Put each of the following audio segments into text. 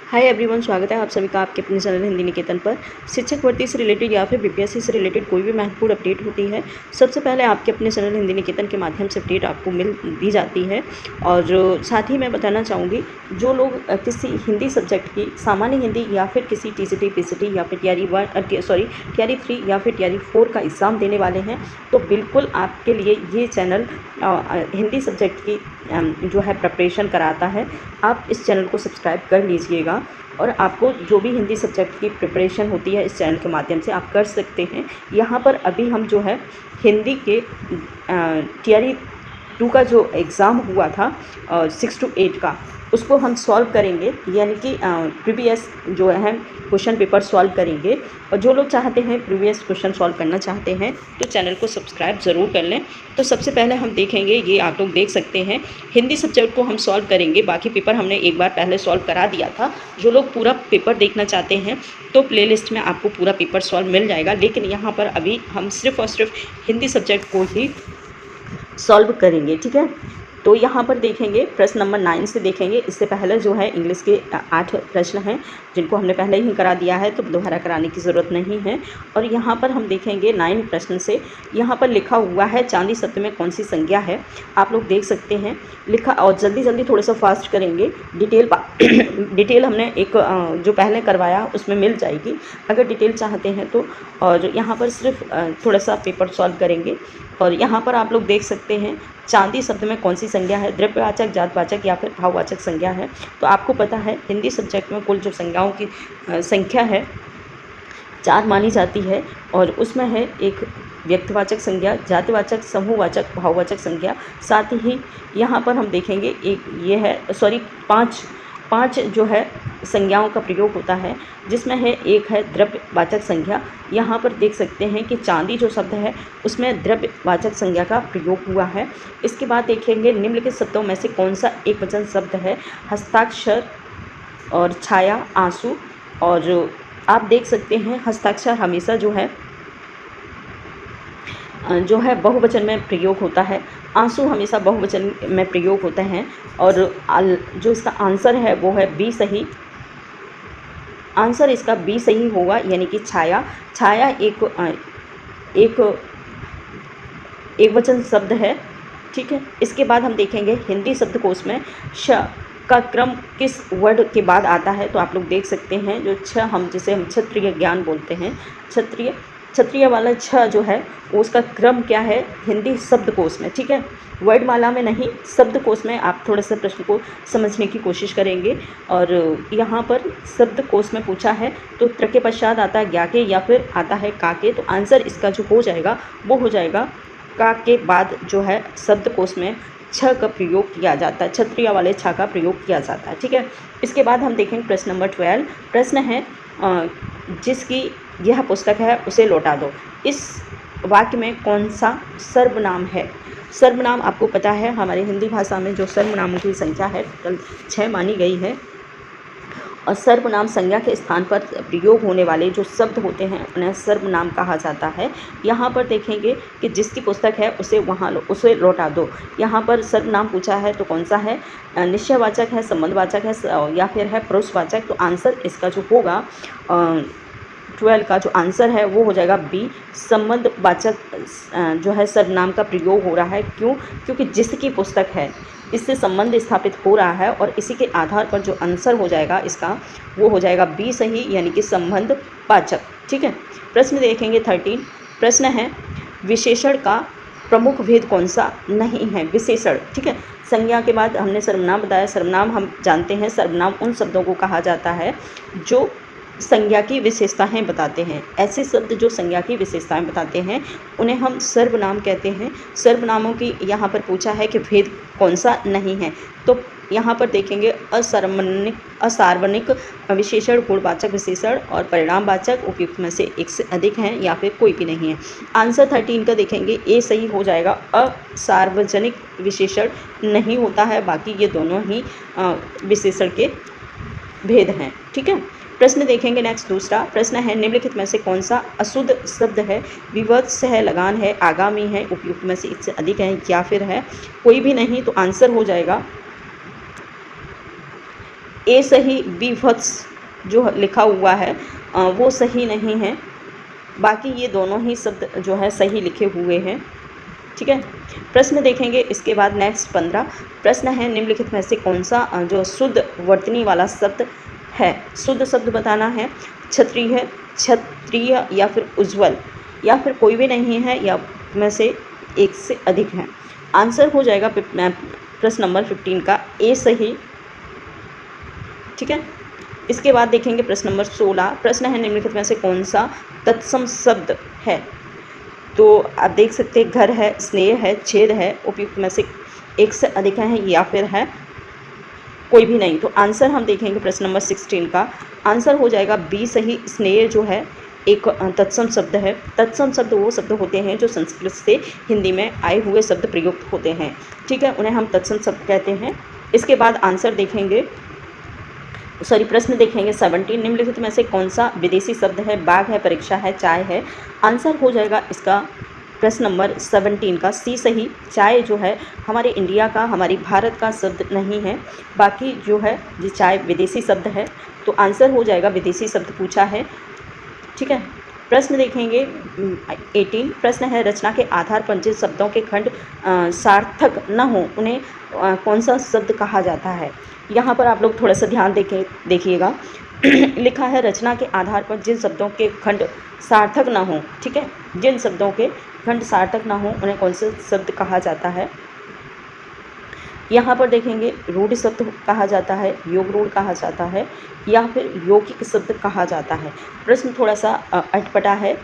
Hi everyone, स्वागत है आप सभी का आपके अपने चैनल हिंदी निकेतन पर। शिक्षक भर्ती से रिलेटेड या फिर बीपीएससी से रिलेटेड कोई भी महत्वपूर्ण अपडेट होती है, सबसे पहले आपके अपने चैनल हिंदी निकेतन के माध्यम से अपडेट आपको मिल दी जाती है। और साथ ही मैं बताना चाहूँगी, जो लोग किसी हिंदी सब्जेक्ट की सामान्य हिंदी या फिर किसी टीसीटी पीसीटी या फिर टीआरई 3 या फिर टीआरई 4 का एग्ज़ाम देने वाले हैं, तो बिल्कुल आपके लिए ये चैनल हिंदी सब्जेक्ट की जो है प्रिपरेशन कराता है। आप इस चैनल को सब्सक्राइब कर लीजिएगा और आपको जो भी हिंदी सब्जेक्ट की प्रिपरेशन होती है इस चैनल के माध्यम से आप कर सकते हैं। यहाँ पर अभी हम जो है हिंदी के टीआरई 2 का जो एग्ज़ाम हुआ था 6 to 8 का, उसको हम सॉल्व करेंगे, यानी कि प्रीवियस जो है क्वेश्चन पेपर सॉल्व करेंगे। और जो लोग चाहते हैं प्रीवियस क्वेश्चन सॉल्व करना चाहते हैं तो चैनल को सब्सक्राइब ज़रूर कर लें। तो सबसे पहले हम देखेंगे, ये आप लोग देख सकते हैं, हिंदी सब्जेक्ट को हम सॉल्व करेंगे। बाकी पेपर हमने एक बार पहले सॉल्व करा दिया था। जो लोग पूरा पेपर देखना चाहते हैं तो प्लेलिस्ट में आपको पूरा पेपर सॉल्व मिल जाएगा, लेकिन यहाँ पर अभी हम सिर्फ और सिर्फ हिंदी सब्जेक्ट को ही सॉल्व करेंगे, ठीक है। तो यहाँ पर देखेंगे प्रश्न नंबर 9 से देखेंगे। इससे पहले जो है इंग्लिश के 8 प्रश्न हैं जिनको हमने पहले ही करा दिया है, तो दोबारा कराने की ज़रूरत नहीं है। और यहाँ पर हम देखेंगे 9 प्रश्न से। यहाँ पर लिखा हुआ है चांदी शब्द में कौन सी संज्ञा है, आप लोग देख सकते हैं लिखा। और जल्दी जल्दी थोड़ा सा फास्ट करेंगे, डिटेल हमने एक जो पहले करवाया उसमें मिल जाएगी अगर डिटेल चाहते हैं तो। और यहाँ पर सिर्फ थोड़ा सा पेपर सॉल्व करेंगे। और यहाँ पर आप लोग देख सकते हैं चांदी शब्द में कौन सी संज्ञा है, द्रव्यवाचक, जातवाचक या फिर भाववाचक संज्ञा है। तो आपको पता है हिंदी सब्जेक्ट में कुल जो संज्ञाओं की संख्या है 4 मानी जाती है, और उसमें है एक व्यक्तिवाचक संज्ञा, जातिवाचक, समूहवाचक, भाववाचक संज्ञा। साथ ही यहाँ पर हम देखेंगे एक ये है पाँच जो है संज्ञाओं का प्रयोग होता है, जिसमें है एक है द्रव्यवाचक संज्ञा। यहाँ पर देख सकते हैं कि चांदी जो शब्द है उसमें द्रव्यवाचक संज्ञा का प्रयोग हुआ है। इसके बाद देखेंगे निम्नलिखित शब्दों में से कौन सा एक वचन शब्द है, हस्ताक्षर और छाया, आंसू। और आप देख सकते हैं हस्ताक्षर हमेशा जो है बहुवचन में प्रयोग होता है, आंसू हमेशा बहुवचन में प्रयोग होते हैं। और जो इसका आंसर है वो है बी सही। आंसर इसका बी सही होगा, यानी कि छाया। छाया एक वचन शब्द है, ठीक है। इसके बाद हम देखेंगे हिंदी शब्दकोश में श का क्रम किस वर्ड के बाद आता है। तो आप लोग देख सकते हैं जो जिसे हम क्षत्रिय ज्ञान बोलते हैं, क्षत्रिय वाला छ जो है उसका क्रम क्या है हिंदी शब्दकोश में, ठीक है। वर्डमाला में नहीं, शब्दकोश में आप थोड़ा सा प्रश्न को समझने की कोशिश करेंगे। और यहाँ पर शब्दकोश में पूछा है तो त्र के पश्चात आता है ज्ञा के या फिर आता है का के। तो आंसर इसका जो हो जाएगा वो हो जाएगा का के बाद जो है शब्दकोश में छ का प्रयोग किया जाता है, क्षत्रिय वाले छ का प्रयोग किया जाता है, ठीक है। इसके बाद हम देखेंगे प्रश्न नंबर 12। प्रश्न है जिसकी यह पुस्तक है उसे लौटा दो। इस वाक्य में कौन सा सर्वनाम है। सर्वनाम आपको पता है हमारी हिंदी भाषा में जो सर्वनामों की संख्या है टोटल 6 मानी गई है। और सर्वनाम संज्ञा के स्थान पर प्रयोग होने वाले जो शब्द होते हैं उन्हें सर्वनाम कहा जाता है। यहाँ पर देखेंगे कि जिसकी पुस्तक है उसे लौटा दो। यहाँ पर सर्वनाम पूछा है तो कौन सा है, निश्चयवाचक है, संबंधवाचक है या फिर है पुरुषवाचक। तो आंसर इसका जो होगा 12 का जो आंसर है वो हो जाएगा बी, संबंधवाचक जो है सर्वनाम का प्रयोग हो रहा है। क्यों? क्योंकि जिसकी पुस्तक है इससे संबंध स्थापित हो रहा है, और इसी के आधार पर जो आंसर हो जाएगा इसका वो हो जाएगा बी सही, यानी कि संबंधवाचक, ठीक है। प्रश्न देखेंगे 13। प्रश्न है विशेषण का प्रमुख भेद कौन सा नहीं है। विशेषण, ठीक है। संज्ञा के बाद हमने सर्वनाम बताया। सर्वनाम हम जानते हैं, सर्वनाम उन शब्दों को कहा जाता है जो संज्ञा की विशेषताएं बताते हैं। ऐसे शब्द जो संज्ञा की विशेषताएं बताते हैं उन्हें हम सर्वनाम कहते हैं। सर्वनामों की यहाँ पर पूछा है कि भेद कौन सा नहीं है। तो यहाँ पर देखेंगे असार्वनिक विशेषण, गुणवाचक विशेषण और परिणामवाचक उपयुक्त में से एक से अधिक हैं या फिर कोई भी नहीं है। आंसर 13 का देखेंगे ए सही हो जाएगा। असार्वजनिक विशेषण नहीं होता है, बाकी ये दोनों ही विशेषण के भेद हैं, ठीक है। प्रश्न देखेंगे नेक्स्ट दूसरा। प्रश्न है निम्नलिखित में से कौन सा अशुद्ध शब्द है। विवश है, लगान है, आगामी है, उपयुक्त में से इससे अधिक है या फिर है कोई भी नहीं। तो आंसर हो जाएगा ए सही, बी वत्स जो लिखा हुआ है वो सही नहीं है। बाकी ये दोनों ही शब्द जो है सही लिखे हुए हैं। ठीक है, प्रश्न देखेंगे इसके बाद। नेक्स्ट 15 प्रश्न है, निम्नलिखित में से कौन सा जो शुद्ध वर्तनी वाला शब्द है। शुद्ध शब्द बताना है। क्षत्रिय, क्षत्रिय या फिर उज्ज्वल, या फिर कोई भी नहीं है, या में से एक से अधिक है। आंसर हो जाएगा प्रश्न नंबर 15 का ए सही। ठीक है, इसके बाद देखेंगे प्रश्न नंबर 16। प्रश्न है, निम्नलिखित में से कौन सा तत्सम शब्द है। तो आप देख सकते हैं, घर है, स्नेह है, छेद है, उपयुक्त में से एक से अधिक है, या फिर है कोई भी नहीं। तो आंसर हम देखेंगे प्रश्न नंबर 16 का। आंसर हो जाएगा बी सही। स्नेह जो है एक तत्सम शब्द है। तत्सम शब्द वो शब्द होते हैं जो संस्कृत से हिंदी में आए हुए शब्द प्रयुक्त होते हैं। ठीक है, उन्हें हम तत्सम शब्द कहते हैं। इसके बाद आंसर देखेंगे, प्रश्न देखेंगे 17। निम्नलिखित में से कौन सा विदेशी शब्द है। बाघ है, परीक्षा है, चाय है। आंसर हो जाएगा इसका प्रश्न नंबर 17 का सी सही। चाय जो है हमारे इंडिया का, हमारी भारत का शब्द नहीं है। बाकी जो है ये चाय विदेशी शब्द है। तो आंसर हो जाएगा विदेशी शब्द पूछा है। ठीक है, प्रश्न देखेंगे 18। प्रश्न है, रचना के आधार पर जिन शब्दों के खंड सार्थक न हो उन्हें कौन सा शब्द कहा जाता है। यहाँ पर आप लोग थोड़ा सा ध्यान देखिएगा। लिखा है, रचना के आधार पर जिन शब्दों के खंड सार्थक ना हो। ठीक है, जिन शब्दों के खंड सार्थक ना हो उन्हें कौन सा शब्द कहा जाता है। यहाँ पर देखेंगे, रूढ़ शब्द कहा जाता है, योग रूढ़ कहा जाता है, या फिर यौगिक शब्द कहा जाता है। प्रश्न थोड़ा सा अटपटा है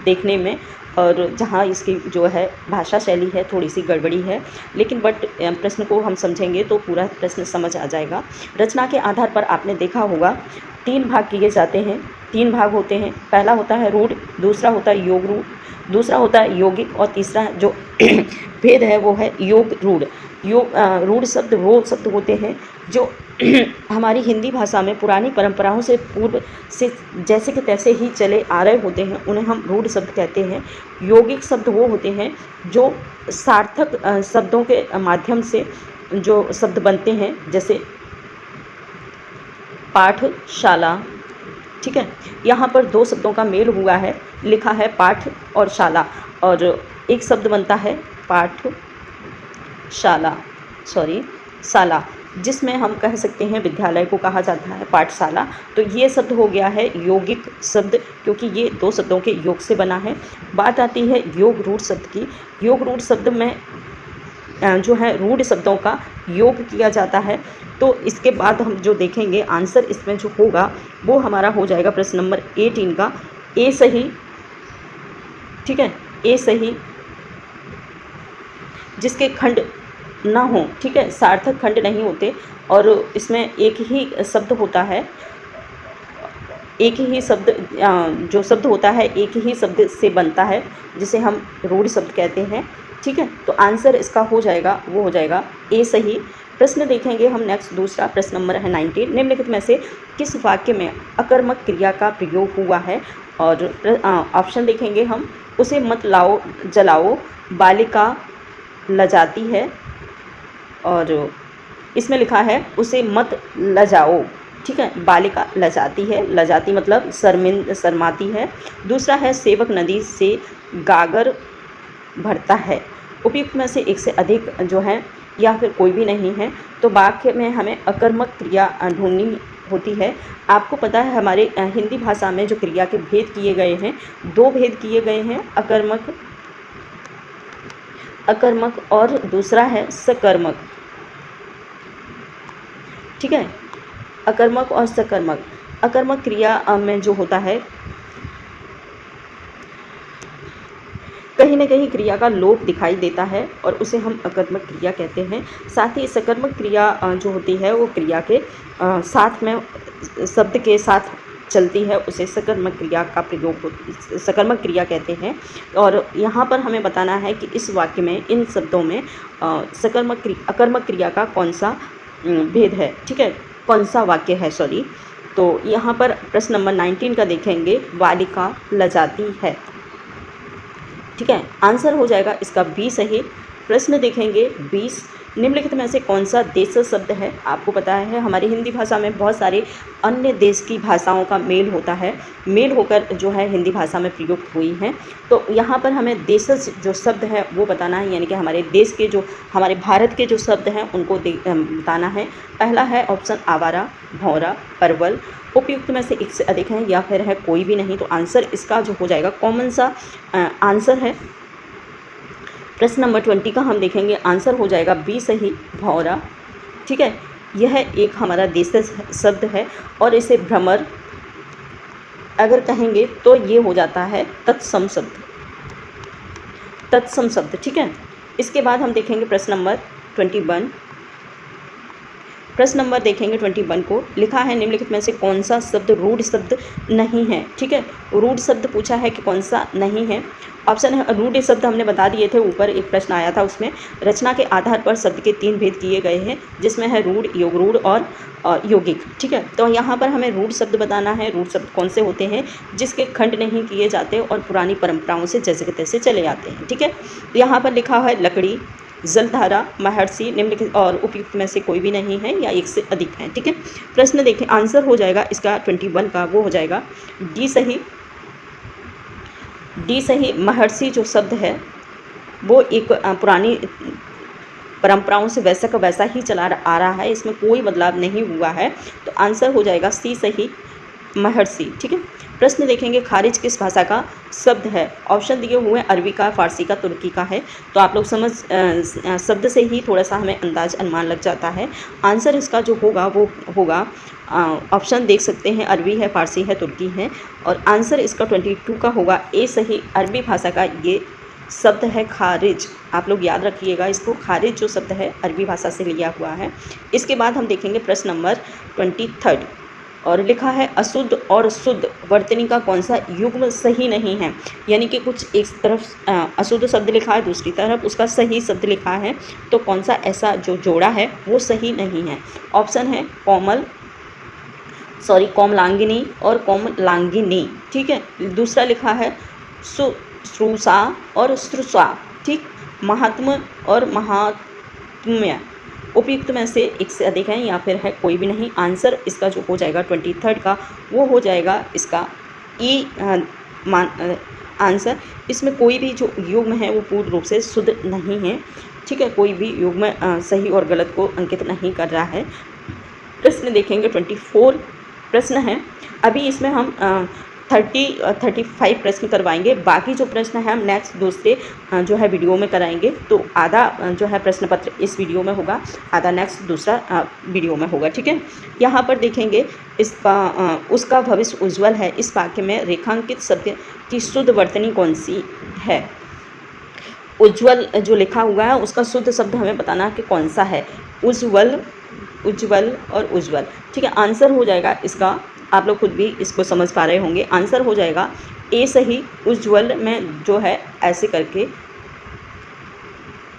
देखने में, और जहाँ इसकी जो है भाषा शैली है थोड़ी सी गड़बड़ी है, लेकिन बट प्रश्न को हम समझेंगे तो पूरा प्रश्न समझ आ जाएगा। रचना के आधार पर आपने देखा होगा 3 भाग किए जाते हैं। 3 भाग होते हैं। पहला होता है रूढ़, दूसरा होता है योग रूढ़, दूसरा होता है यौगिक, और तीसरा जो भेद है वो है योग रूढ़। रूढ़ शब्द वो शब्द होते हैं जो हमारी हिंदी भाषा में पुरानी परंपराओं से पूर्व से जैसे कि तैसे ही चले आ रहे होते हैं, उन्हें हम रूढ़ शब्द कहते हैं। यौगिक शब्द वो होते हैं जो सार्थक शब्दों के माध्यम से जो शब्द बनते हैं, जैसे पाठशाला। ठीक है, यहाँ पर 2 शब्दों का मेल हुआ है। लिखा है पाठ और शाला, और एक शब्द बनता है पाठशाला, शाला, जिसमें हम कह सकते हैं विद्यालय को कहा जाता है पाठशाला। तो ये शब्द हो गया है यौगिक शब्द, क्योंकि ये 2 शब्दों के योग से बना है। बात आती है योग रूढ़ शब्द की। योग रूढ़ शब्द में जो है रूढ़ शब्दों का योग किया जाता है। तो इसके बाद हम जो देखेंगे आंसर इसमें जो होगा वो हमारा हो जाएगा प्रश्न नंबर 18 का ए सही। ठीक है, ए सही, जिसके खंड ना हो। ठीक है, सार्थक खंड नहीं होते, और इसमें एक ही शब्द होता है, एक ही शब्द जो शब्द होता है एक ही शब्द से बनता है, जिसे हम रूढ़ शब्द कहते हैं। ठीक है, तो आंसर इसका हो जाएगा, वो हो जाएगा ए सही। प्रश्न देखेंगे हम नेक्स्ट, दूसरा प्रश्न नंबर है 19। निम्नलिखित में से किस वाक्य में अकर्मक क्रिया का प्रयोग हुआ है। और ऑप्शन देखेंगे हम, उसे मत लाओ जलाओ, बालिका लजाती है, और इसमें लिखा है उसे मत लजाओ। ठीक है, बालिका लजाती है, लजाती मतलब शर्माती है। दूसरा है सेवक नदी से गागर भरता है। उपयुक्त में से एक से अधिक जो है, या फिर कोई भी नहीं है। तो वाक्य में हमें अकर्मक क्रिया ढूंढनी होती है। आपको पता है हमारे हिंदी भाषा में जो क्रिया के भेद किए गए हैं, 2 भेद किए गए हैं, अकर्मक और दूसरा है सकर्मक। ठीक है, अकर्मक और सकर्मक। अकर्मक क्रिया में जो होता है कहीं न कहीं क्रिया का लोप दिखाई देता है, और उसे हम अकर्मक क्रिया कहते हैं। साथ ही सकर्मक क्रिया जो होती है वो क्रिया के साथ में शब्द के साथ चलती है, उसे सकर्मक क्रिया का प्रयोग सकर्मक क्रिया कहते हैं। और यहाँ पर हमें बताना है कि इस वाक्य में, इन शब्दों में अकर्मक क्रिया का कौन सा भेद है। ठीक है, कौन सा वाक्य है, तो यहाँ पर प्रश्न नंबर 19 का देखेंगे, बालिका लजाती है। ठीक है, आंसर हो जाएगा इसका बी सही। प्रश्न देखेंगे 20। निम्नलिखित में से कौन सा देशज शब्द है? आपको पता है हमारी हिंदी भाषा में बहुत सारे अन्य देश की भाषाओं का मेल होता है, मेल होकर जो है हिंदी भाषा में प्रयुक्त हुई हैं। तो यहाँ पर हमें देशज जो शब्द है वो बताना है, यानी कि हमारे देश के जो हमारे भारत के जो शब्द हैं उनको बताना है। पहला है ऑप्शन आवारा, भौरा, परवल। उपयुक्त में से एक से अधिक हैं या फिर है कोई भी नहीं। तो आंसर इसका जो हो जाएगा कॉमन सा आंसर है। प्रश्न नंबर 20 का हम देखेंगे, आंसर हो जाएगा बी सही, भौरा। ठीक है, यह एक हमारा देशज शब्द है और इसे भ्रमर अगर कहेंगे तो ये हो जाता है तत्सम शब्द, तत्सम शब्द। ठीक है, इसके बाद हम देखेंगे प्रश्न नंबर 21। प्रश्न नंबर देखेंगे 21 को, लिखा है निम्नलिखित में से कौन सा शब्द रूढ़ शब्द नहीं है? ठीक है, रूढ़ शब्द पूछा है कि कौन सा नहीं है। ऑप्शन है, रूढ़ शब्द हमने बता दिए थे, ऊपर एक प्रश्न आया था उसमें। रचना के आधार पर शब्द के 3 भेद किए गए हैं, जिसमें है रूढ़, योग रूढ़ और यौगिक। ठीक है, तो यहाँ पर हमें रूढ़ शब्द बताना है। रूढ़ शब्द कौन से होते हैं? जिसके खंड नहीं किए जाते और पुरानी परंपराओं से जैसे के तैसे चले आते हैं। ठीक है, यहाँ पर लिखा है लकड़ी, जलधारा, महर्षि, निम्नलिखित और उपयुक्त में से कोई भी नहीं है या एक से अधिक है। ठीक है, प्रश्न देखें, आंसर हो जाएगा इसका 21 का वो हो जाएगा डी सही, डी सही। महर्षि जो शब्द है वो एक पुरानी परंपराओं से वैसा का वैसा ही चला आ रहा है, इसमें कोई बदलाव नहीं हुआ है। तो आंसर हो जाएगा सी सही, महर्षि। ठीक है, प्रश्न देखेंगे, खारिज किस भाषा का शब्द है? ऑप्शन दिए हुए हैं अरबी का, फारसी का, तुर्की का है। तो आप लोग समझ शब्द से ही थोड़ा सा हमें अंदाज अनुमान लग जाता है। आंसर इसका जो होगा वो होगा ऑप्शन देख सकते हैं, अरबी है, फारसी है, तुर्की है। और आंसर इसका 22 का होगा ए सही। अरबी भाषा का ये शब्द है खारिज। आप लोग याद रखिएगा इसको, खारिज जो शब्द है अरबी भाषा से लिया हुआ है। इसके बाद हम देखेंगे प्रश्न नंबर 23 और लिखा है अशुद्ध और शुद्ध वर्तनी का कौन सा युग्म सही नहीं है? यानी कि कुछ एक तरफ अशुद्ध शब्द लिखा है, दूसरी तरफ उसका सही शब्द लिखा है, तो कौन सा ऐसा जो जोड़ा है वो सही नहीं है? ऑप्शन है कोमलांगिनी और कोमलांगिनी। ठीक है, दूसरा लिखा है शुश्रूषा और श्रुषा। ठीक, महात्म और महात्म्य। उपयुक्त में से एक से अधिक है या फिर है कोई भी नहीं। आंसर इसका जो हो जाएगा 23 का वो हो जाएगा इसका ई आंसर। इसमें कोई भी जो युग्म है वो पूर्ण रूप से शुद्ध नहीं है। ठीक है, कोई भी युग्म सही और गलत को अंकित नहीं कर रहा है। प्रश्न देखेंगे 24 प्रश्न है। अभी इसमें हम 35 प्रश्न करवाएंगे, बाकी जो प्रश्न है हम नेक्स्ट दूसरे जो है वीडियो में कराएंगे। तो आधा जो है प्रश्न पत्र इस वीडियो में होगा, आधा नेक्स्ट दूसरा वीडियो में होगा। ठीक है, यहाँ पर देखेंगे इसका उसका भविष्य उज्ज्वल है। इस वाक्य में रेखांकित शब्द की शुद्ध वर्तनी कौन सी है? उज्ज्वल जो लिखा हुआ है उसका शुद्ध शब्द हमें बताना है कि कौन सा है। उज्ज्वल, उज्ज्वल और उज्ज्वल। ठीक है, आंसर हो जाएगा इसका, आप लोग खुद भी इसको समझ पा रहे होंगे, आंसर हो जाएगा ए सही। उज्ज्वल में जो है ऐसे करके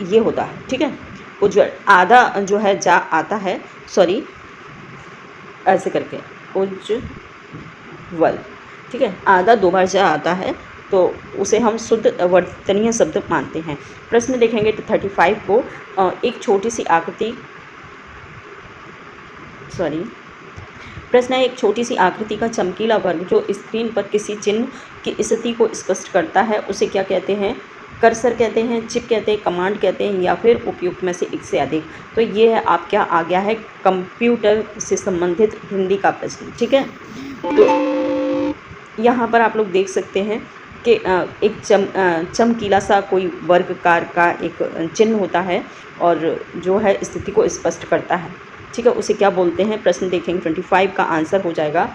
ये होता है। ठीक है, उज्ज्वल आधा जो है जा आता है, सॉरी ऐसे करके उज्ज्वल। ठीक है, आधा 2 बार जा आता है तो उसे हम शुद्ध वर्तनीय शब्द मानते हैं। प्रश्न देखेंगे तो 35 को, एक छोटी सी आकृति, प्रश्न है, एक छोटी सी आकृति का चमकीला वर्ग जो स्क्रीन पर किसी चिन्ह की स्थिति को स्पष्ट करता है उसे क्या कहते हैं? कर्सर कहते हैं, चिप कहते हैं, कमांड कहते हैं या फिर उपयुक्त में से एक से अधिक। तो ये है आपका आ गया है कंप्यूटर से संबंधित हिंदी का प्रश्न। ठीक है, तो यहाँ पर आप लोग देख सकते हैं कि एक चमकीला सा कोई वर्गकार का एक चिन्ह होता है और जो है स्थिति को स्पष्ट करता है। ठीक है, उसे क्या बोलते हैं? प्रश्न देखेंगे 25 का आंसर हो जाएगा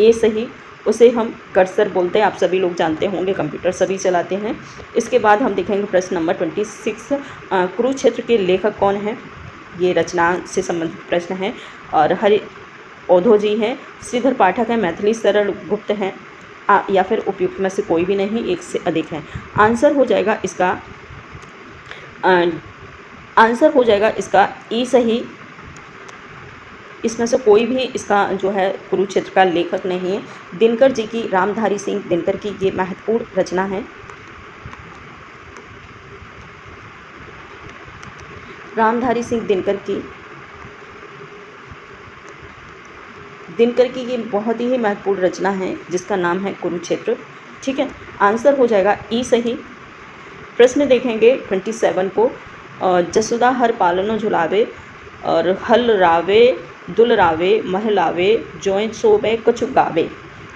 ए सही। उसे हम कर्सर बोलते हैं, आप सभी लोग जानते होंगे, कंप्यूटर सभी चलाते हैं। इसके बाद हम देखेंगे प्रश्न नंबर 26, कुरुक्षेत्र के लेखक कौन है? ये रचना से संबंधित प्रश्न है और हरि ओधो जी हैं, श्रीधर पाठक है, मैथिली शरण गुप्त हैं या फिर उपयुक्त में से कोई भी नहीं, एक से अधिक है। आंसर हो जाएगा इसका आंसर हो जाएगा इसका ई सही। इसमें से कोई भी इसका जो है कुरुक्षेत्र का लेखक नहीं है। दिनकर जी की, रामधारी सिंह दिनकर की ये महत्वपूर्ण रचना है। रामधारी सिंह दिनकर की ये बहुत ही महत्वपूर्ण रचना है जिसका नाम है कुरुक्षेत्र। ठीक है, आंसर हो जाएगा ई सही। प्रश्न देखेंगे 27 को। जसुदा हर पालनो झुलावे और हल रावे दुलरावे महलावे जोइन सोबे कछु गावे।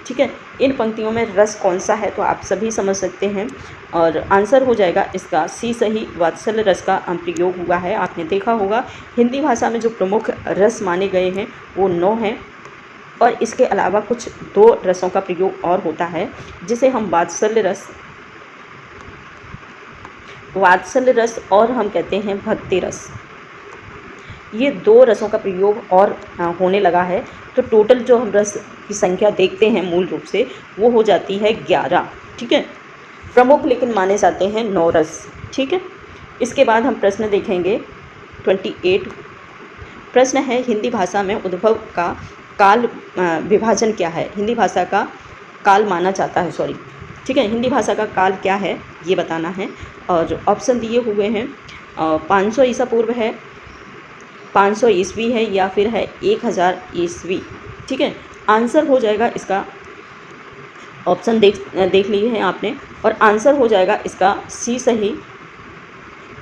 ठीक है, इन पंक्तियों में रस कौन सा है तो आप सभी समझ सकते हैं और आंसर हो जाएगा इसका सी सही। वात्सल्य रस का प्रयोग हुआ है। आपने देखा होगा हिंदी भाषा में जो प्रमुख रस माने गए हैं वो 9 हैं और इसके अलावा कुछ 2 रसों का प्रयोग और होता है जिसे हम वात्सल्य रस और हम कहते हैं भक्ति रस। ये 2 रसों का प्रयोग और होने लगा है। तो टोटल जो हम रस की संख्या देखते हैं मूल रूप से वो हो जाती है 11। ठीक है, प्रमुख लेकिन माने जाते हैं 9 रस। ठीक है, इसके बाद हम प्रश्न देखेंगे 28। प्रश्न है हिंदी भाषा में उद्भव का काल विभाजन क्या है। हिंदी भाषा का काल माना जाता है ठीक है, हिंदी भाषा का काल क्या है ये बताना है और ऑप्शन दिए हुए हैं 500 ईसा पूर्व है, 500 ईस्वी है या फिर है 1000 ईस्वी। ठीक है, आंसर हो जाएगा इसका ऑप्शन देख लिए हैं आपने और आंसर हो जाएगा इसका सी सही।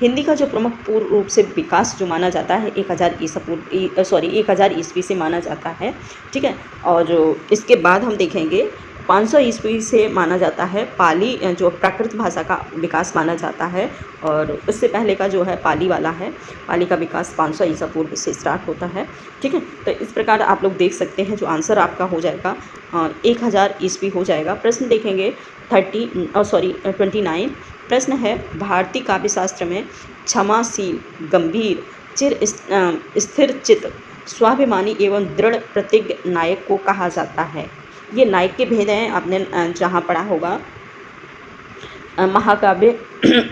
हिंदी का जो प्रमुख पूर्ण रूप से विकास जो माना जाता है 1000 ईस्वी से माना जाता है। ठीक है, और इसके बाद हम देखेंगे 500 ईस्वी से माना जाता है पाली जो प्राकृत भाषा का विकास माना जाता है और उससे पहले का जो है पाली वाला है, पाली का विकास 500 ईसा पूर्व से स्टार्ट होता है। ठीक है, तो इस प्रकार आप लोग देख सकते हैं जो आंसर आपका हो जाएगा 1000 ईस्वी हो जाएगा। प्रश्न देखेंगे 29। प्रश्न है भारतीय काव्यशास्त्र में क्षमाशील, गंभीर, स्थिर चित्त, स्वाभिमानी एवं दृढ़ प्रतिज्ञ नायक को कहा जाता है। ये नायक के भेद हैं, आपने जहाँ पढ़ा होगा महाकाव्य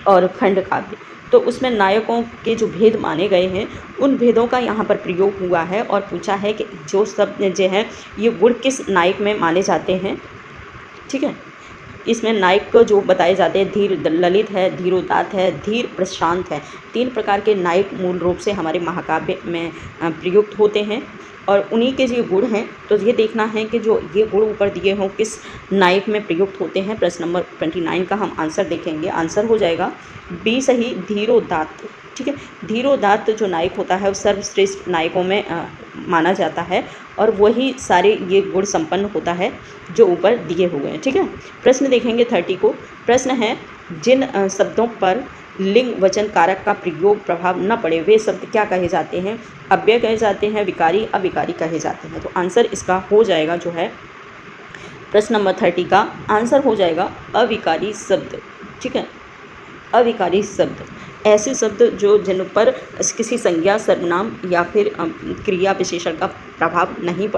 और खंड काव्य, तो उसमें नायकों के जो भेद माने गए हैं उन भेदों का यहाँ पर प्रयोग हुआ है और पूछा है कि जो शब्द जो है ये गुण किस नायक में माने जाते हैं। ठीक है, इसमें नायक को जो बताए जाते हैं धीर ललित है, धीरोदात्त है, धीर प्रशांत है। 3 प्रकार के नायक मूल रूप से हमारे महाकाव्य में प्रयुक्त होते हैं और उन्हीं के जो गुण हैं तो ये देखना है कि जो ये गुण ऊपर दिए हों किस नायक में प्रयुक्त होते हैं। प्रश्न नंबर 29 का हम आंसर देखेंगे। आंसर हो जाएगा बी सही, धीरोदात्त। ठीक है, धीरोदात्त जो नायक होता है वो सर्वश्रेष्ठ नायकों में माना जाता है और वही सारे ये गुण संपन्न होता है जो ऊपर दिए हुए हैं। ठीक है, प्रश्न देखेंगे 30 को। प्रश्न है जिन शब्दों पर लिंग वचन कारक का प्रयोग प्रभाव न पड़े वे शब्द क्या कहे जाते हैं। अव्यय कहे जाते हैं, विकारी, अविकारी कहे जाते हैं। तो आंसर इसका हो जाएगा जो है प्रश्न नंबर 30 का आंसर हो जाएगा अविकारी शब्द। ठीक है, अविकारी शब्द ऐसे शब्द जो जिन पर किसी संज्ञा, सर्वनाम या फिर क्रिया विशेषण का प्रभाव नहीं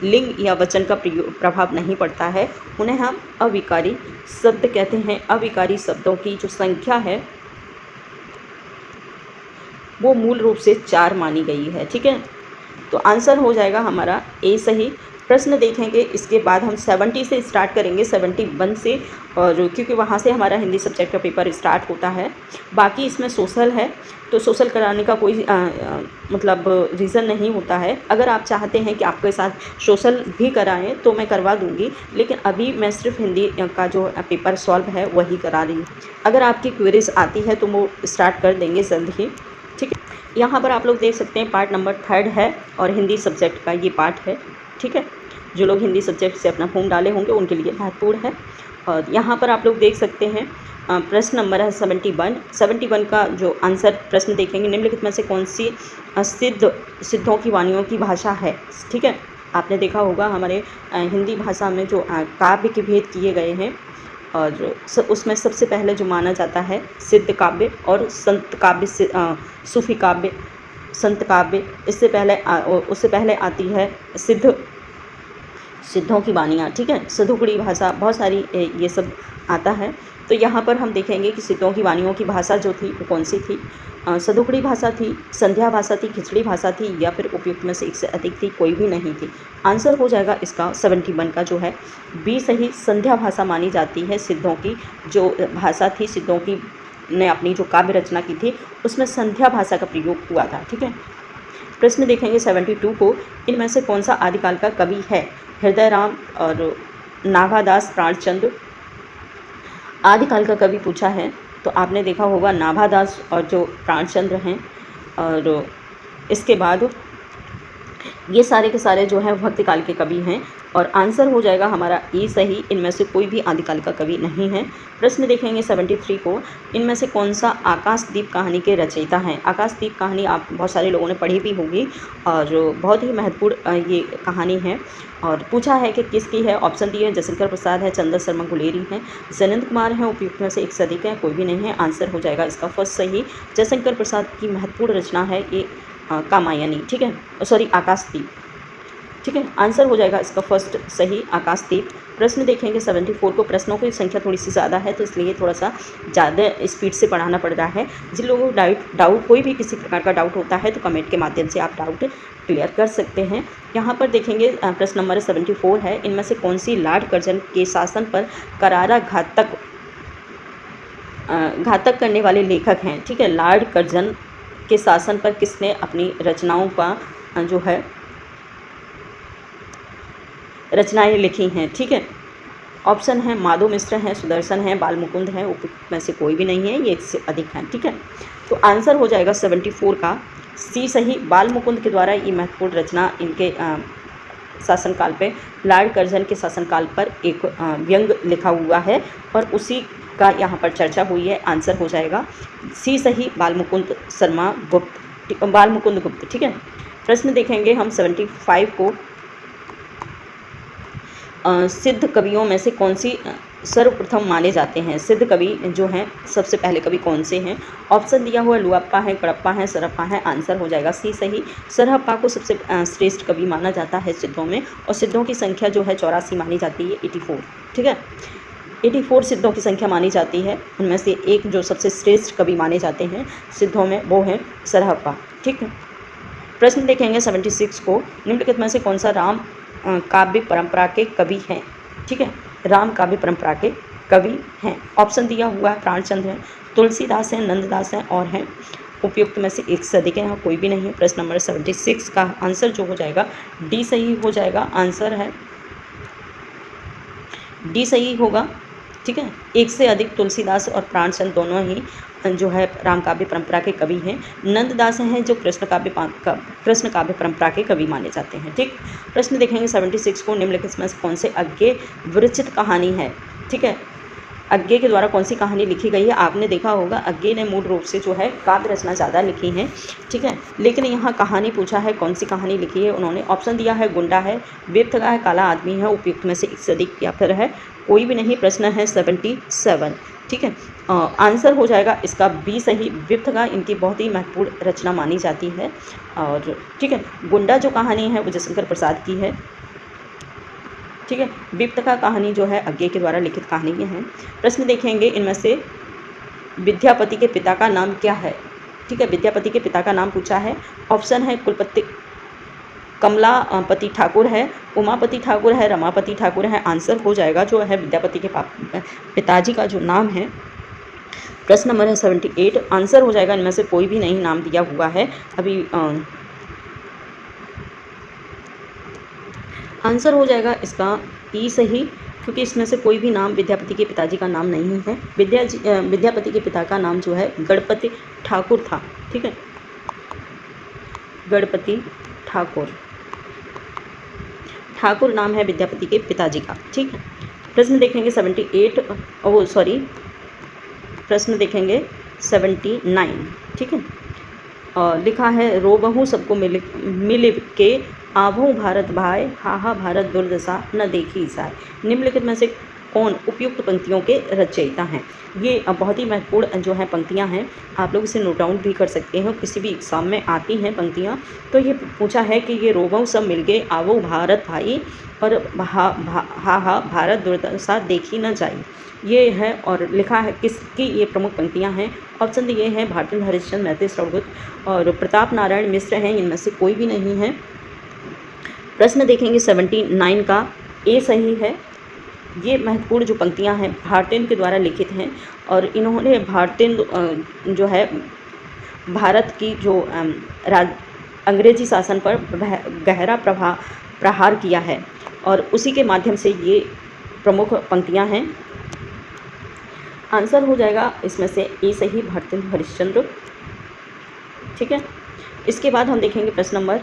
लिंग या वचन का प्रभाव नहीं पड़ता है उन्हें हम अविकारी शब्द कहते हैं। अविकारी शब्दों की जो संख्या है वो मूल रूप से 4 मानी गई है। ठीक है, तो आंसर हो जाएगा हमारा ए सही। प्रश्न देखेंगे इसके बाद हम 70 से स्टार्ट करेंगे, 71 से, और क्योंकि वहाँ से हमारा हिंदी सब्जेक्ट का पेपर स्टार्ट होता है। बाकी इसमें सोशल है तो सोशल कराने का कोई मतलब रीज़न नहीं होता है। अगर आप चाहते हैं कि आपके साथ सोशल भी कराएं तो मैं करवा दूंगी, लेकिन अभी मैं सिर्फ हिंदी का जो पेपर सॉल्व है वही करा रही हूँ। अगर आपकी क्वेरीज आती है तो वो स्टार्ट कर देंगे जल्द ही। ठीक है, यहाँ पर आप लोग देख सकते हैं पार्ट नंबर 3 है और हिंदी सब्जेक्ट का ये पार्ट है। ठीक है, जो लोग हिंदी सब्जेक्ट से अपना फॉर्म डाले होंगे उनके लिए महत्वपूर्ण है। और यहाँ पर आप लोग देख सकते हैं प्रश्न नंबर है 71 का जो आंसर प्रश्न देखेंगे निम्नलिखित में से कौन सी सिद्धों की वाणियों की भाषा है। ठीक है, आपने देखा होगा हमारे हिंदी भाषा में जो काव्य के भेद किए गए हैं और उसमें सबसे पहले जो माना जाता है सिद्ध काव्य और संत काव्य, सूफी काव्य, संत काव्य। उससे पहले आती है सिद्धों की वाणियाँ। ठीक है, सधुकड़ी भाषा, बहुत सारी ये सब आता है। तो यहाँ पर हम देखेंगे कि सिद्धों की वाणियों की भाषा जो थी वो कौन सी थी। सधुकड़ी भाषा थी, संध्या भाषा थी, खिचड़ी भाषा थी या फिर उपयुक्त में से एक से अधिक थी, कोई भी नहीं थी। आंसर हो जाएगा इसका 71 का जो है बी सही। संध्या भाषा मानी जाती है सिद्धों की जो भाषा थी, सिद्धों की ने अपनी जो काव्य रचना की थी उसमें संध्या भाषा का प्रयोग हुआ था। ठीक है। प्रश्न देखेंगे 72 को, इनमें से कौन सा आदिकाल का कवि है? हृदयराम और नाभादास, प्राणचंद्र। आदिकाल का कवि पूछा है तो आपने देखा होगा नाभादास और जो प्राणचंद्र हैं, और इसके बाद ये सारे के सारे जो हैं भक्ति काल के कवि हैं, और आंसर हो जाएगा हमारा ए सही। इनमें से कोई भी आदिकाल का कवि नहीं है। प्रश्न देखेंगे 73 को, इनमें से कौन सा आकाशदीप कहानी के रचयिता हैं? आकाशदीप कहानी आप बहुत सारे लोगों ने पढ़ी भी होगी और बहुत ही महत्वपूर्ण ये कहानी है। और पूछा है कि किसकी है? ऑप्शन दिए हैं, जयशंकर प्रसाद है, चंद्र शर्मा गुलेरी हैं, जयनंद कुमार हैं, उपयुक्त में से एक से अधिक है, कोई भी नहीं है। आंसर हो जाएगा इसका फर्स्ट सही। जयशंकर प्रसाद की महत्वपूर्ण रचना है ये कामायनी। ठीक है, सॉरी आकाशदीप। ठीक है, आंसर हो जाएगा इसका फर्स्ट सही, आकाशदीप। प्रश्न देखेंगे 74 को। प्रश्नों की संख्या थोड़ी सी ज़्यादा है तो इसलिए थोड़ा सा ज़्यादा स्पीड से पढ़ाना पड़ रहा है। जिन लोगों को डाउट कोई भी किसी प्रकार का डाउट होता है तो कमेंट के माध्यम से आप डाउट क्लियर कर सकते हैं। यहाँ पर देखेंगे प्रश्न नंबर 74 है, इनमें से कौन सी लॉर्ड कर्जन के शासन पर करारा घातक करने वाले लेखक हैं? ठीक है, लॉर्ड कर्जन के शासन पर किसने अपनी रचनाओं का जो है रचनाएं लिखी हैं? ठीक है, ऑप्शन है माधव मिश्र हैं, सुदर्शन हैं, बाल मुकुंद हैं, उपयुक्त में से कोई भी नहीं है, ये एक से अधिक हैं। ठीक है, तो आंसर हो जाएगा 74 का सी सही। बाल मुकुंद के द्वारा ये महत्वपूर्ण रचना इनके शासनकाल पे, लॉर्ड कर्जन के शासनकाल पर एक व्यंग लिखा हुआ है और उसी का यहाँ पर चर्चा हुई है। आंसर हो जाएगा सी सही, बाल मुकुंद गुप्त। ठीक है, प्रश्न देखेंगे हम 75 को। सिद्ध कवियों में से कौन सी सर्वप्रथम माने जाते हैं? सिद्ध कवि जो हैं सबसे पहले कवि कौन से हैं? ऑप्शन दिया हुआ लुआप्पा है, कडप्पा है, सरप्पा है। आंसर हो जाएगा सी सही। सरहप्पा को सबसे श्रेष्ठ कवि माना जाता है सिद्धों में, और सिद्धों की संख्या जो है 84 मानी जाती है, 84। ठीक है, 84 सिद्धों की संख्या मानी जाती है। उनमें से एक जो सबसे श्रेष्ठ कवि माने जाते हैं सिद्धों में वो है सरहप्पा। ठीक है, प्रश्न देखेंगे 76 को। निम्नलिखित में से कौन सा राम काव्य परंपरा के कवि हैं? ठीक है, राम काव्य परंपरा के कवि हैं। ऑप्शन दिया हुआ है प्राणचंद्र हैं, तुलसीदास हैं, नंददास हैं और हैं। उपयुक्त में से एक से अधिक है, यहाँ कोई भी नहीं है। प्रश्न नंबर 76 का आंसर जो हो जाएगा डी सही हो जाएगा। आंसर है डी सही होगा। ठीक है, एक से अधिक तुलसीदास और प्राणचंद दोनों ही जो है राम काव्य परंपरा के कवि हैं। नंददास हैं जो कृष्ण काव्य परंपरा के कवि माने जाते हैं। ठीक, प्रश्न देखेंगे 76 को। निम्नलिखित में से कौन से अज्ञे विरचित कहानी है? ठीक है, अज्ञे के द्वारा कौन सी कहानी लिखी गई है? आपने देखा होगा अज्ञे ने मूल रूप से जो है काव्य रचना ज़्यादा लिखी है। ठीक है, लेकिन यहाँ कहानी पूछा है कौन सी कहानी लिखी है उन्होंने। ऑप्शन दिया है गुंडा है, बेपतगा है, काला आदमी है। उपयुक्त में से एक से अधिक या फिर है कोई भी नहीं। प्रश्न है 77। ठीक है, आंसर हो जाएगा इसका बी सही। बेपतगा इनकी बहुत ही महत्वपूर्ण रचना मानी जाती है। और ठीक है, गुंडा जो कहानी है वो जयशंकर प्रसाद की है। ठीक है, बेपतगा कहानी जो है अज्ञे के द्वारा लिखित कहानी है। प्रश्न देखेंगे इनमें से विद्यापति के पिता का नाम क्या है? ठीक है, विद्यापति के पिता का नाम पूछा है। ऑप्शन है कुलपति कमलापति ठाकुर है, उमापति ठाकुर है, रमापति ठाकुर है। आंसर हो जाएगा जो है विद्यापति के पिताजी का जो नाम है। प्रश्न नंबर है 78। आंसर हो जाएगा इनमें से कोई भी नहीं नाम दिया हुआ है अभी। आंसर हो जाएगा इसका ई सही, क्योंकि इसमें से कोई भी नाम विद्यापति के पिताजी का नाम नहीं है। विद्यापति के पिता का नाम जो है गणपति ठाकुर था। ठीक है, गणपति ठाकुर नाम है विद्यापति के पिताजी का। ठीक है, प्रश्न देखेंगे 78 प्रश्न देखेंगे 79। ठीक है, लिखा है रोबहु सबको मिल के आभो भारत भाई, हाहा भारत दुर्दशा न देखी साय। निम्नलिखित में से कौन उपयुक्त पंक्तियों के रचयिता हैं? ये बहुत ही महत्वपूर्ण जो है पंक्तियां हैं, आप लोग इसे नोट डाउन भी कर सकते हैं, किसी भी एग्जाम में आती हैं पंक्तियां। तो ये पूछा है कि ये रोबहु सब मिल गए आवो भारत भाई और हा भारत दुर्दशा देखी न जाई, ये है। और लिखा है किसकी ये प्रमुख पंक्तियां हैं? ऑप्शन दिए हैं भारतेंद्र हरिश्चंद्र, मैत्री श्रवणगुप्त और प्रताप नारायण मिश्र हैं। इनमें से कोई भी नहीं है। प्रश्न देखेंगे 79 का ए सही है। ये महत्वपूर्ण जो पंक्तियाँ हैं भारतेंदु के द्वारा लिखित हैं और इन्होंने भारतेंदु जो है भारत की जो अंग्रेजी शासन पर गहरा प्रहार किया है और उसी के माध्यम से ये प्रमुख पंक्तियाँ हैं। आंसर हो जाएगा इसमें से ए सही, भारतेंदु हरिश्चंद्र। ठीक है, इसके बाद हम देखेंगे प्रश्न नंबर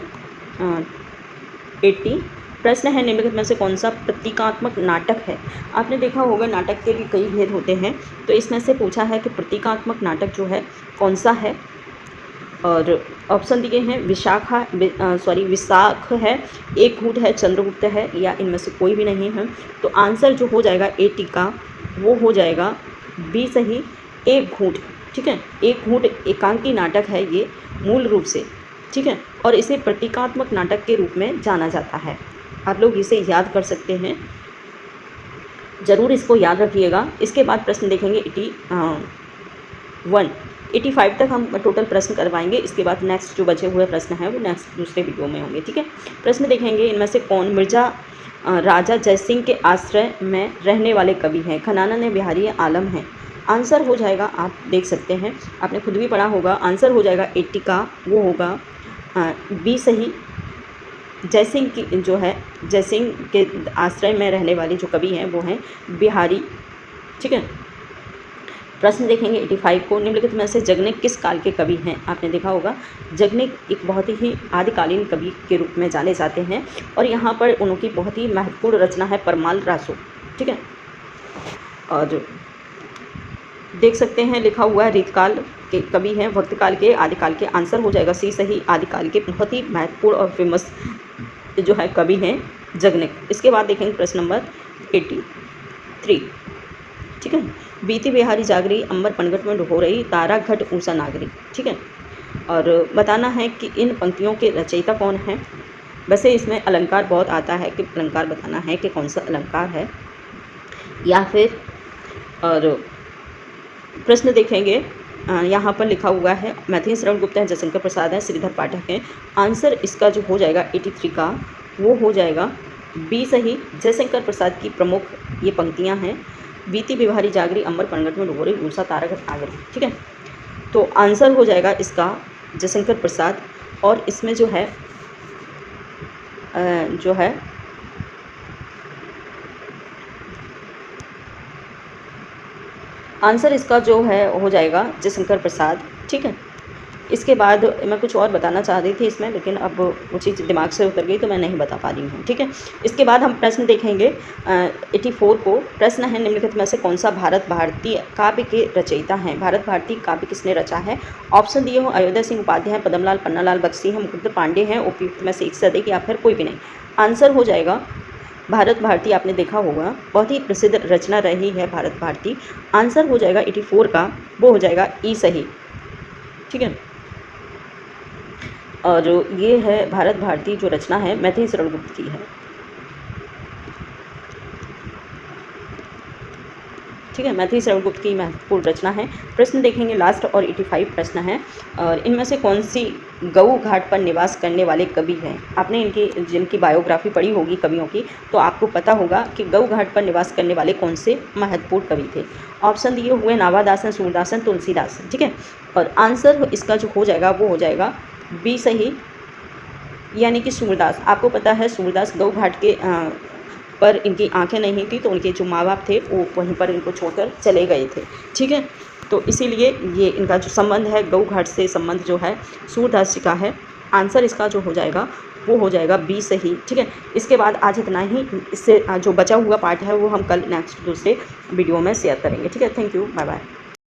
80। प्रश्न है निम्नलिखित में से कौन सा प्रतीकात्मक नाटक है। आपने देखा होगा नाटक के भी कई भेद होते हैं, तो इसमें से पूछा है कि प्रतीकात्मक नाटक जो है कौन सा है। और ऑप्शन दिए हैं विशाख है, एक घूट है, चंद्रगुप्त है, या इनमें से कोई भी नहीं है। तो आंसर जो हो जाएगा ए टीका वो हो जाएगा बी सही, एक घूट। ठीक है, एक घूट एकांकी नाटक है ये मूल रूप से। ठीक है, और इसे प्रतीकात्मक नाटक के रूप में जाना जाता है। आप लोग इसे याद कर सकते हैं, ज़रूर इसको याद रखिएगा। इसके बाद प्रश्न देखेंगे 85 तक हम टोटल प्रश्न करवाएंगे। इसके बाद नेक्स्ट जो बचे हुए प्रश्न हैं वो नेक्स्ट दूसरे वीडियो में होंगे। ठीक है, प्रश्न देखेंगे इनमें से कौन मिर्ज़ा राजा जयसिंह के आश्रय में रहने वाले कवि हैं। खनाना ने बिहारी आलम हैं। आंसर हो जाएगा, आप देख सकते हैं, आपने खुद भी पढ़ा होगा, आंसर हो जाएगा 80 का वो होगा बी सही। जयसिंह की जो है जयसिंह के आश्रय में रहने वाले जो कवि हैं वो हैं बिहारी। ठीक है, प्रश्न देखेंगे 85 को। निम्नलिखित में से जगनेक किस काल के कवि हैं। आपने देखा होगा जगनेक एक बहुत ही आदिकालीन कवि के रूप में जाने जाते हैं और यहाँ पर उनकी बहुत ही महत्वपूर्ण रचना है परमाल रासो। ठीक है, और देख सकते हैं लिखा हुआ है रीतकाल के कवि हैं, वक्तकाल के, आदिकाल के। आंसर हो जाएगा सी सही, आदिकाल के बहुत ही महत्वपूर्ण और फेमस जो है कवि हैं जगनेक। इसके बाद देखेंगे प्रश्न नंबर 83। ठीक है, बीती बिहारी जागरी, अंबर पनघट में हो रही, तारा घट ऊषा नागरी। ठीक है, और बताना है कि इन पंक्तियों के रचयिता कौन है। वैसे इसमें अलंकार बहुत आता है कि अलंकार बताना है कि कौन सा अलंकार है, या फिर और प्रश्न देखेंगे यहाँ पर लिखा हुआ है मैथिली शरण गुप्ता है, जयशंकर प्रसाद है, श्रीधर पाठक हैं। आंसर इसका जो हो जाएगा 83 का वो हो जाएगा बी सही, जयशंकर प्रसाद की प्रमुख ये पंक्तियाँ हैं। बीती बिहारी जागरी, अंबर पनघट में डुबोरी, ऊषा तारागढ़ नागरी। ठीक है, तो आंसर हो जाएगा इसका जयशंकर प्रसाद। और इसमें जो है आंसर इसका जो है हो जाएगा जयशंकर प्रसाद। ठीक है, इसके बाद मैं कुछ और बताना चाह रही थी इसमें, लेकिन अब वो चीज़ दिमाग से उतर गई तो मैं नहीं बता पा रही हूँ। ठीक है, इसके बाद हम प्रश्न देखेंगे 84 को। प्रश्न है निम्नलिखित में से कौन सा भारत भारतीय काव्य के रचयिता हैं। भारत भारतीय काव्य किसने रचा है। ऑप्शन दिए हो अयोध्या सिंह उपाध्याय, पद्मलाल पन्नालाल बख्शी हैं, मुकुंद पांडे हैं, उपयुक्त में से एक से अधिक, या फिर कोई भी नहीं। आंसर हो जाएगा भारत भारती। आपने देखा होगा बहुत ही प्रसिद्ध रचना रही है भारत भारती। आंसर हो जाएगा 84 का वो हो जाएगा ई सही। ठीक है, और ये है भारत भारती जो रचना है मैथिली शरण गुप्त की है। ठीक है, मैथिली शरण गुप्त की महत्वपूर्ण रचना है। प्रश्न देखेंगे लास्ट और 85 प्रश्न है, और इनमें से कौन सी गऊ घाट पर निवास करने वाले कवि हैं। आपने जिनकी बायोग्राफी पढ़ी होगी कवियों की, तो आपको पता होगा कि गऊ घाट पर निवास करने वाले कौन से महत्वपूर्ण कवि थे। ऑप्शन दिए हुए नावादासन, सूरदासन, तुलसीदासन। ठीक है, और आंसर इसका जो हो जाएगा वो हो जाएगा बी सही, यानी कि सूरदास। आपको पता है सूरदास गऊ घाट के पर इनकी आंखें नहीं थी, तो उनके जो माँ बाप थे वो वहीं पर इनको छोड़कर चले गए थे। ठीक है, तो इसीलिए ये इनका जो संबंध है गऊ घाट से संबंध जो है सूरदास जी का है। आंसर इसका जो हो जाएगा वो हो जाएगा बी सही। ठीक है, इसके बाद आज इतना ही। इससे जो बचा हुआ पार्ट है वो हम कल नेक्स्ट दूसरे वीडियो में शेयर करेंगे। ठीक है, थैंक यू, बाय बाय।